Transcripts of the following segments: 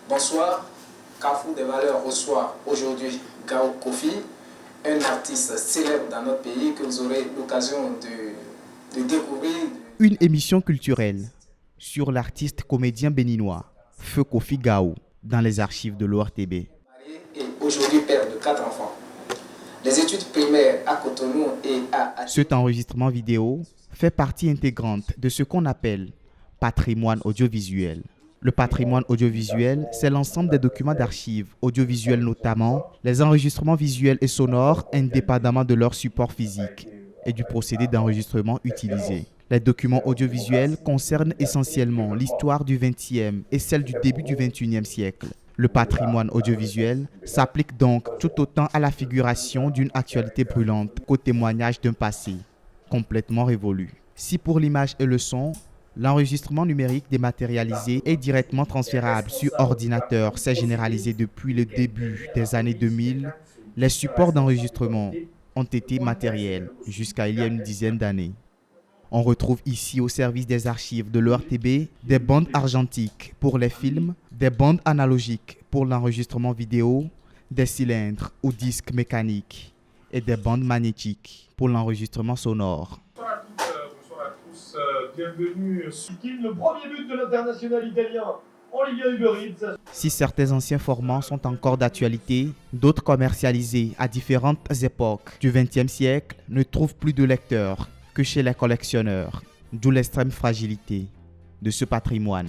Bonsoir, Carrefour des Valeurs reçoit aujourd'hui Gao Kofi, un artiste célèbre dans notre pays que vous aurez l'occasion de découvrir. Une émission culturelle sur l'artiste comédien béninois Feu Kofi Gao dans les archives de l'ORTB. Et aujourd'hui père de 4 enfants. Les études primaires à Cotonou et à... Cet enregistrement vidéo fait partie intégrante de ce qu'on appelle patrimoine audiovisuel. Le patrimoine audiovisuel, c'est l'ensemble des documents d'archives audiovisuels, notamment les enregistrements visuels et sonores indépendamment de leur support physique et du procédé d'enregistrement utilisé. Les documents audiovisuels concernent essentiellement l'histoire du XXe et celle du début du XXIe siècle. Le patrimoine audiovisuel s'applique donc tout autant à la figuration d'une actualité brûlante qu'au témoignage d'un passé complètement révolu. Si pour l'image et le son, l'enregistrement numérique dématérialisé et directement transférable sur ordinateur s'est généralisé depuis le début des années 2000, les supports d'enregistrement ont été matériels jusqu'à il y a une dizaine d'années. On retrouve ici au service des archives de l'ORTB des bandes argentiques pour les films, des bandes analogiques pour l'enregistrement vidéo, des cylindres ou disques mécaniques et des bandes magnétiques pour l'enregistrement sonore. Bonsoir à tous, bienvenue sur le premier but de l'international italien en Ligue 1 Uber Eats. Si certains anciens formats sont encore d'actualité, d'autres commercialisés à différentes époques du XXe siècle ne trouvent plus de lecteurs que chez les collectionneurs, d'où l'extrême fragilité de ce patrimoine.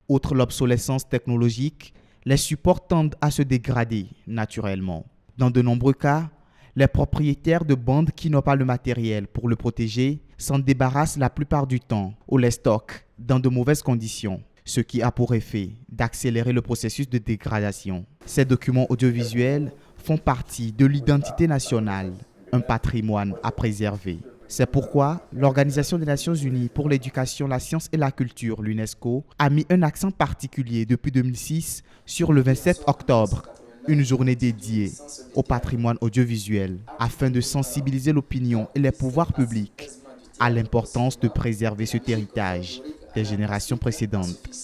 Outre l'obsolescence technologique, les supports tendent à se dégrader naturellement. Dans de nombreux cas, les propriétaires de bandes qui n'ont pas le matériel pour le protéger s'en débarrassent la plupart du temps ou les stockent dans de mauvaises conditions, ce qui a pour effet d'accélérer le processus de dégradation. Ces documents audiovisuels font partie de l'identité nationale, un patrimoine à préserver. C'est pourquoi l'Organisation des Nations Unies pour l'éducation, la science et la culture, l'UNESCO, a mis un accent particulier depuis 2006 sur le 27 octobre, une journée dédiée au patrimoine audiovisuel, afin de sensibiliser l'opinion et les pouvoirs publics à l'importance de préserver cet héritage des générations précédentes.